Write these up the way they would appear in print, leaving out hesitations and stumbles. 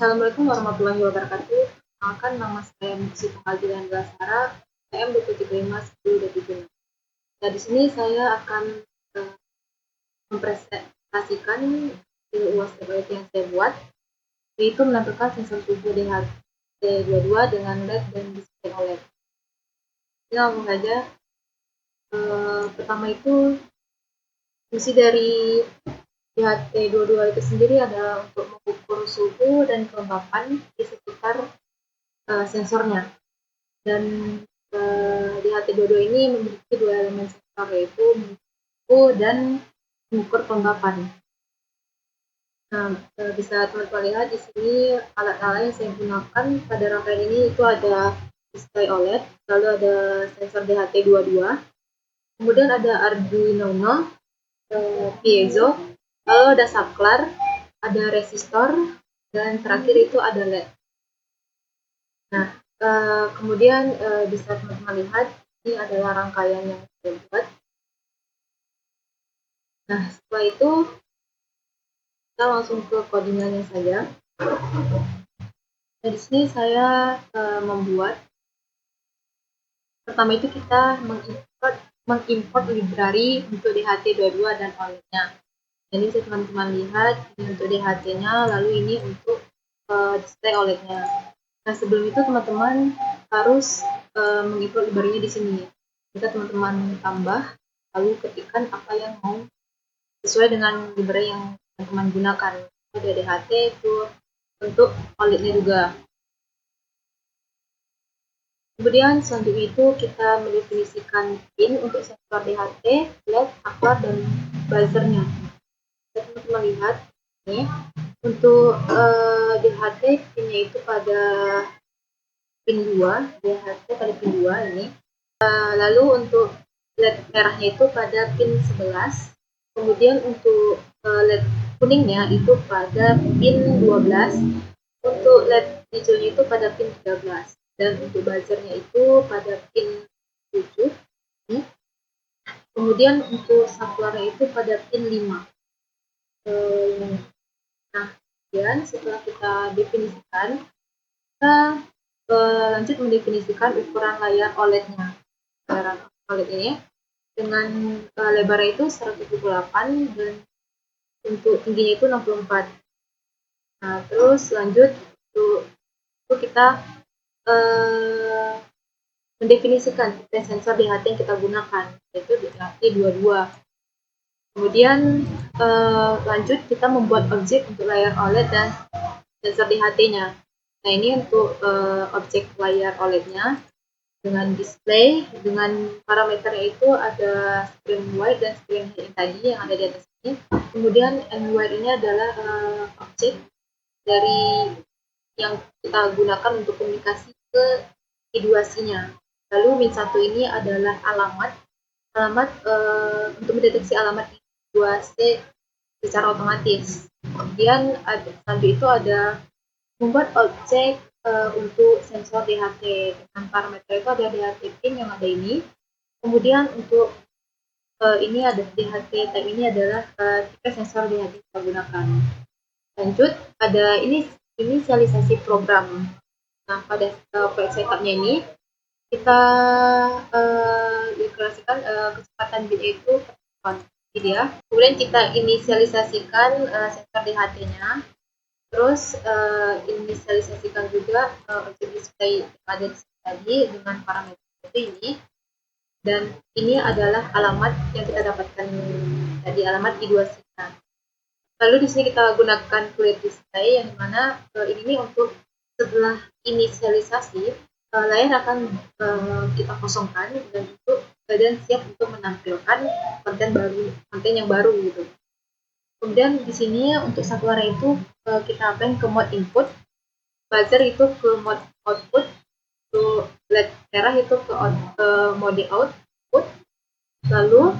Assalamualaikum warahmatullahi wabarakatuh. Perkenalkan, nama saya Siti Fadila Andalasara, PM 2351026. Nah, di sini saya akan mempresentasikan UAS terbaik yang saya buat, yaitu menampilkan sensor tubuh DHT22 dengan LED dan display OLED. Ini langsung saja. Pertama itu, fungsi dari DHT22 itu sendiri adalah untuk mengukur suhu dan kelembapan di sekitar sensornya. Dan DHT22 ini memiliki dua elemen sensor, yaitu suhu dan mengukur kelembapan. Nah, bisa teman-teman lihat di sini alat-alat yang saya gunakan pada rangkaian ini itu ada display OLED, lalu ada sensor DHT22, kemudian ada Arduino Uno, piezo, lalu ada saklar, ada resistor, dan terakhir itu ada LED. Nah, kemudian bisa teman-teman lihat ini adalah rangkaian yang saya buat. Nah, setelah itu kita langsung ke codingannya saja. Nah, di sini saya membuat, pertama itu kita mengimport library untuk DHT22 dan OLED-nya. Jadi bisa teman-teman lihat ini untuk DHT-nya, lalu ini untuk display OLED-nya. Nah, sebelum itu teman-teman harus mengimport library-nya di sini. Bisa teman-teman tambah, lalu ketikkan apa yang mau sesuai dengan library yang teman-teman gunakan. Ada DHT itu untuk OLED-nya juga. Kemudian selanjutnya itu kita mendefinisikan pin untuk sensor DHT, LED, saklar, dan buzzer-nya. Teman-teman lihat ini untuk DHT pinnya itu pada pin 2, DHT pada pin 2 ini. Lalu untuk LED merahnya itu pada pin 11. Kemudian untuk LED kuningnya itu pada pin 12. Untuk LED hijaunya itu pada pin 13. Dan untuk buzzernya itu pada pin 7. Kemudian untuk saklarnya itu pada pin 5. Nah, kemudian setelah kita definisikan, kita lanjut mendefinisikan ukuran layar OLED-nya. Layar OLED ini dengan lebarnya itu 178 dan untuk tingginya itu 64. Nah, terus lanjut untuk kita mendefinisikan tipe sensor DHT yang kita gunakan, yaitu DHT22. Kemudian lanjut kita membuat objek untuk layar OLED dan sensor DHT-nya. Nah, ini untuk objek layar OLED-nya dengan display, dengan parameternya itu ada screen wide dan screen height yang tadi yang ada di atas ini. Kemudian wide ini adalah objek dari yang kita gunakan untuk komunikasi ke I2C-nya. Lalu min1 ini adalah alamat untuk mendeteksi alamat I2C secara otomatis. Kemudian selanjutnya itu ada membuat objek untuk sensor DHT dengan parameter itu ada DHT pin yang ada ini. Kemudian untuk ini ada DHT type, ini adalah tipe sensor DHT yang kita gunakan. Lanjut ada ini inisialisasi program. Nah, pada file setup-nya ini kita deklarasikan kecepatan bit itu gitu ya. Kemudian kita inisialisasikan sensor DHT-nya. Terus inisialisasikan juga objek display yang ada di sini tadi dengan parameter ini. Dan ini adalah alamat yang kita dapatkan tadi, alamat I2C. Lalu di sini kita gunakan clear display yang dimana ini untuk setelah inisialisasi layar akan kita kosongkan dan itu keadaan siap untuk menampilkan konten yang baru gitu. Kemudian di sini untuk saklarnya itu kita apain ke mode input, buzzer itu ke mode output, untuk LED merah itu ke mode output, lalu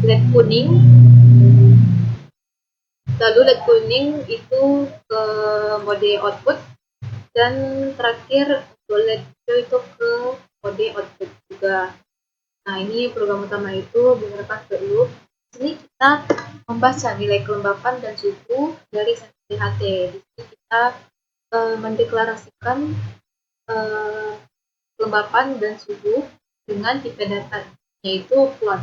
LED kuning itu ke mode output, dan terakhir LED hijau itu ke mode output juga. Nah, ini program utama itu menggunakan for loop. Di sini kita membaca nilai kelembapan dan suhu dari sensor DHT. Di sini kita mendeklarasikan kelembapan dan suhu dengan tipe data, yaitu plot.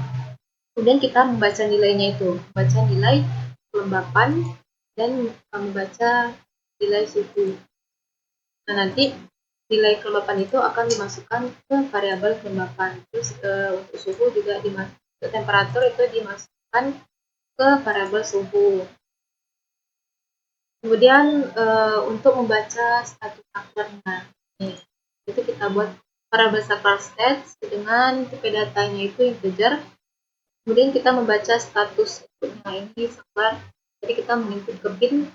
Kemudian kita membaca nilainya itu, membaca nilai kelembapan dan membaca nilai suhu. Nah, nanti nilai kelembapan itu akan dimasukkan ke variabel kelembapan. Terus untuk suhu juga untuk temperatur itu dimasukkan ke variabel suhu. Kemudian untuk membaca status saklarnya, itu kita buat variabel saklar stats dengan tipe datanya itu integer. Kemudian kita membaca status inputnya ini saklar. Jadi kita menginput ke pin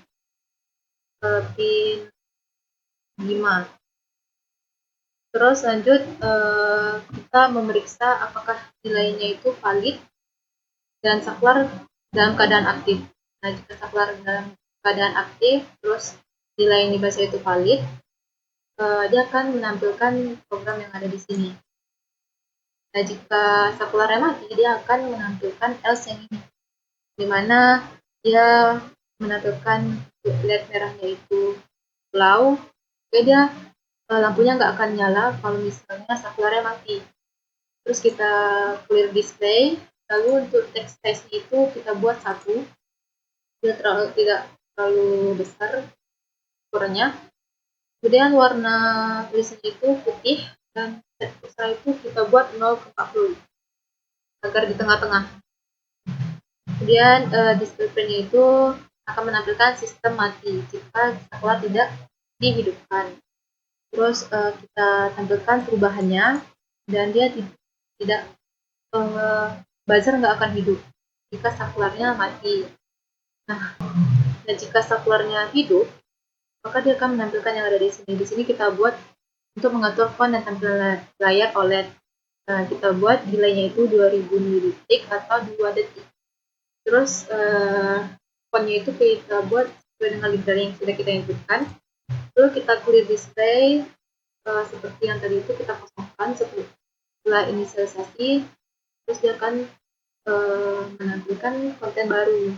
5. Terus lanjut kita memeriksa apakah nilainya itu valid dan saklar dalam keadaan aktif. Nah, jika saklar dalam keadaan aktif, terus nilai yang dibaca itu valid, dia akan menampilkan program yang ada di sini. Nah, jika saklarnya mati, dia akan menampilkan else yang ini, di mana dia menampilkan LED merahnya itu low, dia lampunya nggak akan nyala kalau misalnya saklarnya mati. Terus kita clear display, lalu untuk text size itu kita buat 1, tidak terlalu besar ukurannya. Kemudian warna tulisan itu putih dan setelah itu kita buat 0,40 agar di tengah-tengah. Kemudian display pane itu akan menampilkan sistem mati jika saklar tidak dihidupkan. Terus kita tampilkan perubahannya dan dia tidak buzzer nggak akan hidup jika saklarnya mati. Nah, jika saklarnya hidup, maka dia akan menampilkan yang ada di sini. Di sini kita buat untuk mengatur font dan tampilan layar OLED. Nah, kita buat nilainya itu 2000 ml atau 2 detik. Terus fontnya itu kita buat sesuai dengan library yang sudah kita inputkan. Lalu kita clear display seperti yang tadi itu kita kosongkan setelah inisialisasi. Terus dia akan menampilkan konten baru.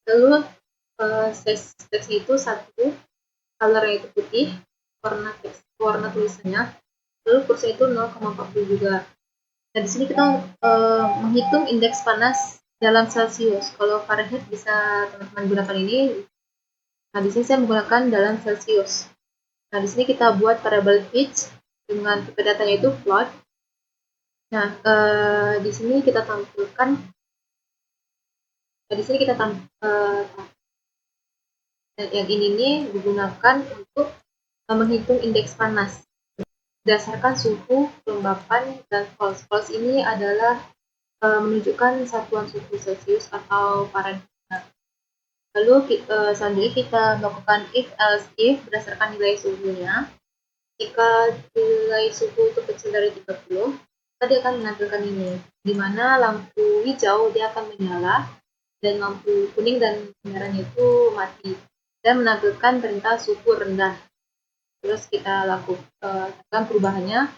Lalu teksnya itu 1, colornya itu putih, warna tulisannya, lalu kursnya itu 0,40 juga. Nah, di sini kita menghitung indeks panas dalam Celsius. Kalau Fahrenheit bisa teman-teman gunakan ini. Nah, di sini saya menggunakan dalam Celsius. Nah, di sini kita buat variabel pitch dengan tipe datanya itu plot. Nah, di sini kita tampilkan. Nah, di sini kita yang ini nih digunakan untuk menghitung indeks panas berdasarkan suhu, kelembapan, dan false. False ini adalah menunjukkan satuan suhu Celsius atau Fahrenheit. Lalu selanjutnya kita melakukan if else if berdasarkan nilai suhunya. Jika nilai suhu itu kecil dari 30, maka dia akan menampilkan ini, di mana lampu hijau dia akan menyala dan lampu kuning dan merahnya itu mati dan menampilkan perintah suhu rendah. Terus kita lakukan perubahannya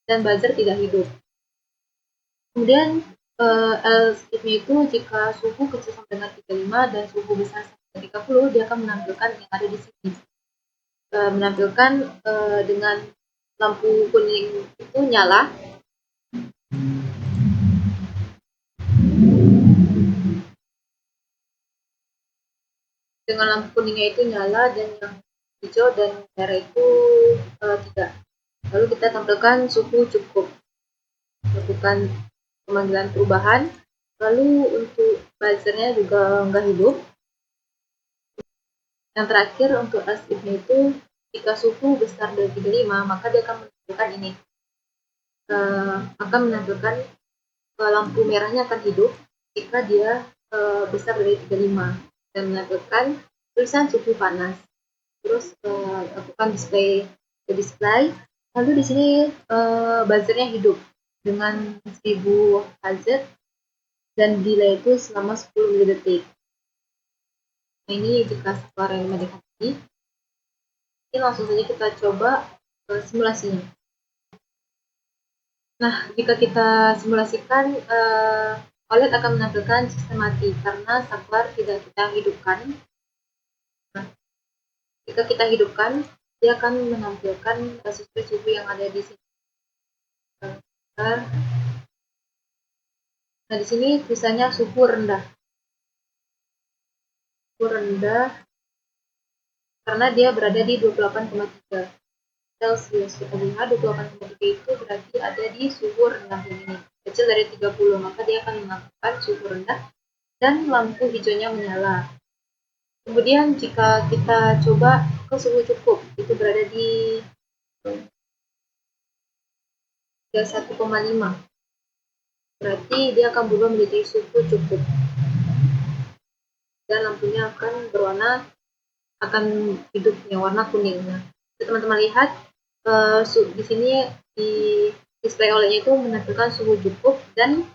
dan buzzer tidak hidup. Kemudian else if-nya itu jika suhu kecil sampai dengan 35 dan suhu besar sampai 30, dia akan menampilkan yang ada di sini. Menampilkan dengan lampu kuning itu nyala. Dengan lampu kuningnya itu nyala dan yang hijau dan merah itu tidak. Lalu kita tampilkan suhu cukup. Lakukan pemanggilan perubahan. Lalu untuk buzzernya juga nggak hidup. Yang terakhir untuk else if-nya itu jika suhu besar dari 35, maka dia akan menampilkan ini. Akan menampilkan lampu merahnya akan hidup jika dia besar dari 35 dan menampilkan tulisan suhu panas. Terus lakukan display. Lalu di sini buzzernya hidup dengan 1000 Hz dan delay itu selama 10 detik. Nah, ini jika saklar yang mendekati. Ini langsung saja kita coba simulasinya. Nah, jika kita simulasikan, OLED akan menampilkan sistem mati karena saklar tidak kita hidupkan. Nah, Jika kita hidupkan, dia akan menampilkan suhu yang ada di sini. Nah, di sini tulisannya suhu rendah. Suhu rendah karena dia berada di 28,3 Celcius. Kita lihat 28,3 itu berarti ada di suhu rendah ini, kecil dari 30, maka dia akan mengaktifkan suhu rendah dan lampu hijaunya menyala. Kemudian jika kita coba ke suhu cukup, itu berada di 31,5, berarti dia akan berubah menjadi suhu cukup dan lampunya akan berwarna, akan hidupnya warna kuning. Nah, teman-teman lihat di sini di display OLED-nya itu menampilkan suhu cukup dan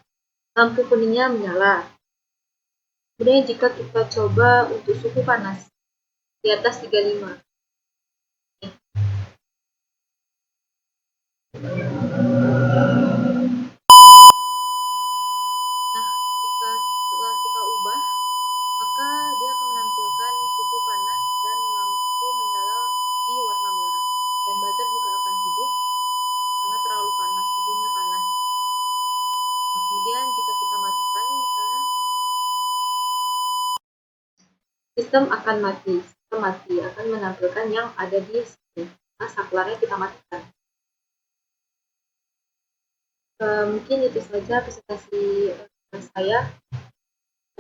lampu kuningnya menyala. Kemudian jika kita coba untuk suhu panas di atas 35, nah jika setelah kita ubah, maka dia akan menampilkan suhu panas dan lampu menyala di warna merah, dan buzzer juga akan hidup karena terlalu panas, suhunya panas. Nah, kemudian jika kita matikan misalnya, sistem akan mati, akan menampilkan yang ada di sini. Nah, saklarnya kita matikan. Mungkin itu saja presentasi saya.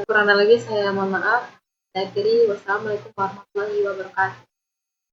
Kurang lebih saya mohon maaf. Saya akhiri, wassalamualaikum warahmatullahi wabarakatuh.